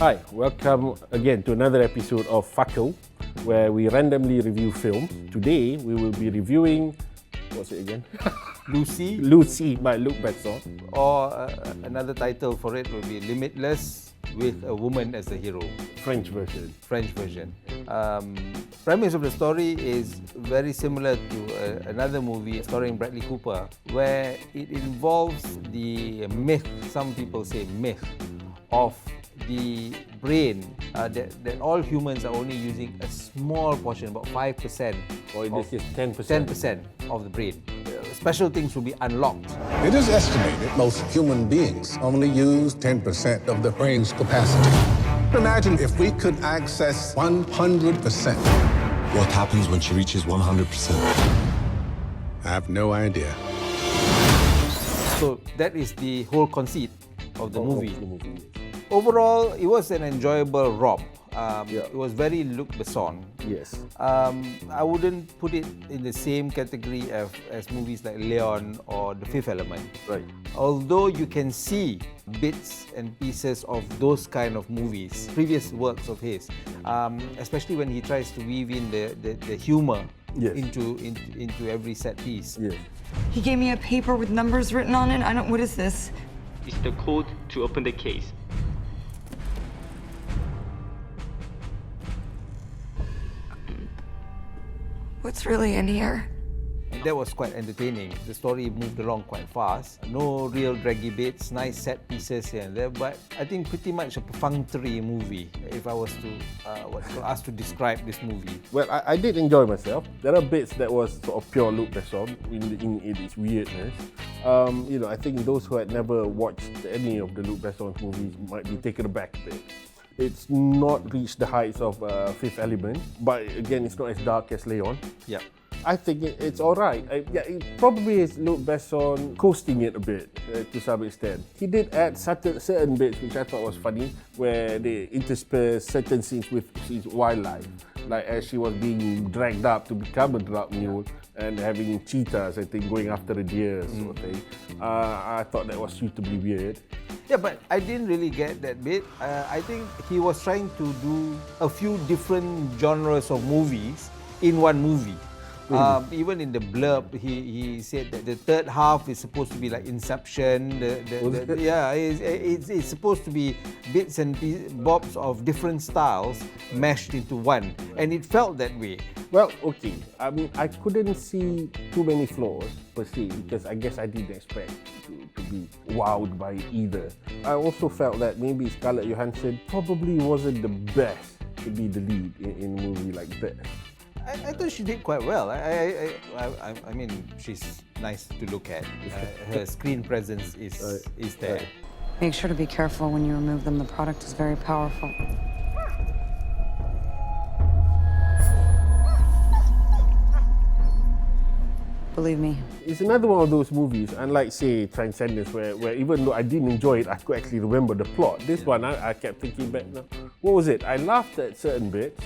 Hi, welcome again to another episode of Fakkel, where we randomly review films. Today, we will be reviewing, what's it again? Lucy by Luc Besson. Or another title for it will be Limitless with a woman as the hero. French version. Premise of the story is very similar to another movie starring Bradley Cooper, where it involves the myth, some people say myth, of the brain, that all humans are only using a small portion, about 5%. Or in this case, 10%. 10% of the brain. Special things will be unlocked. It is estimated most human beings only use 10% of the brain's capacity. Imagine if we could access 100%. What happens when she reaches 100%? I have no idea. So that is the whole conceit of the movie. Overall, it was an enjoyable romp. It was very Luc Besson. Yes. I wouldn't put it in the same category as movies like Leon or The Fifth Element. Right. Although you can see bits and pieces of those kind of movies, previous works of his, especially when he tries to weave in the humor into every set piece. Yes. He gave me a paper with numbers written on it. What is this? It's the code to open the case. What's really in here? That was quite entertaining. The story moved along quite fast. No real draggy bits, nice set pieces here and there, but I think pretty much a perfunctory movie, if I was to asked to describe this movie. Well, I did enjoy myself. There are bits that was sort of pure Luc Besson in its weirdness. I think those who had never watched any of the Luc Besson movies might be taken aback a bit. It's not reached the heights of Fifth Element, but again, it's not as dark as Leon. Yeah. I think it's all right. It probably is Luc Besson coasting it a bit to some extent. He did add certain bits which I thought was funny, where they intersperse certain scenes with wildlife, like as she was being dragged up to become a drug mule and having cheetahs, I think, going after a deer sort of thing. I thought that was suitably weird. Yeah, but I didn't really get that bit. I think he was trying to do a few different genres of movies in one movie. Even in the blurb, he said that the third half is supposed to be like Inception. It's supposed to be bits and bobs of different styles mashed into one, and it felt that way. Well, okay. I mean, I couldn't see too many flaws per se, because I guess I didn't expect to be wowed by either. I also felt that maybe Scarlett Johansson probably wasn't the best to be the lead in a movie like that. I thought she did quite well. I mean, she's nice to look at. Her screen presence is there. Make sure to be careful when you remove them. The product is very powerful. Believe me. It's another one of those movies, unlike, say, Transcendence, where even though I didn't enjoy it, I could actually remember the plot. This one, I kept thinking back now. What was it? I laughed at certain bits.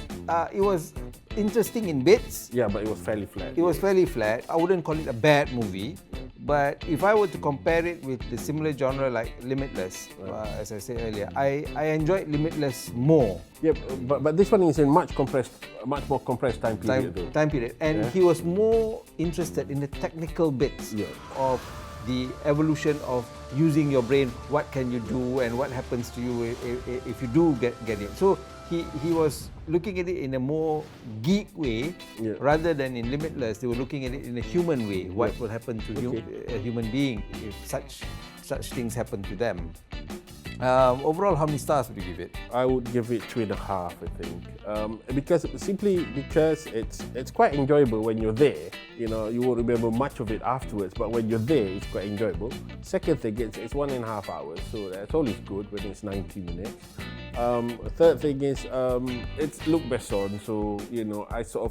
It was interesting in bits. Yeah, but it was fairly flat. It was fairly flat. I wouldn't call it a bad movie. But if I were to compare it with the similar genre like Limitless, as I said earlier, I enjoyed Limitless more. Yeah, but this one is in much more compressed time period. And he was more interested in the technical bits of the evolution of using your brain. What can you do and what happens to you if you do get it. So he was looking at it in a more geek way rather than in Limitless. They were looking at it in a human way. What will happen to a human being if such things happen to them? Overall, how many stars would you give it? I would give it 3.5, I think. Because it's quite enjoyable when you're there. You know, you won't remember much of it afterwards, but when you're there, it's quite enjoyable. Second thing, it's 1.5 hours, so that's always good when it's 90 minutes. Third thing is it's Luc Besson, so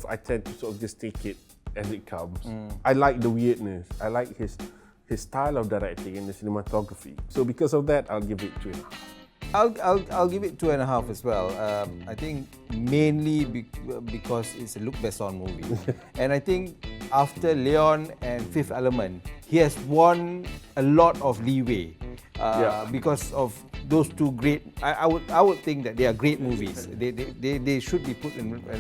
I tend to sort of just take it as it comes. I like the weirdness. I like his style of directing and the cinematography. So because of that, I'll give it 2.5. I'll give it 2.5 as well. I think mainly because it's a Luc Besson movie, and I think after Leon and Fifth Element, he has won a lot of leeway because of those two great. I would think that they are great movies. They should be put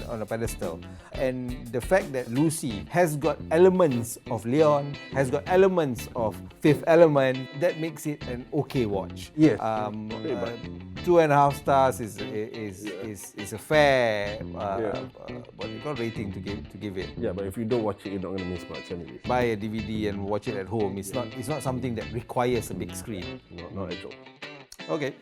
on a pedestal. And the fact that Lucy has got elements of Leon, has got elements of Fifth Element, that makes it an okay watch. Yes. 2.5 stars is a fair what do you call rating to give it. Yeah, but if you don't watch it, you're not going to miss much anyway. Buy a DVD and watch it at home. It's not something that requires a big screen. Not at all. Okay.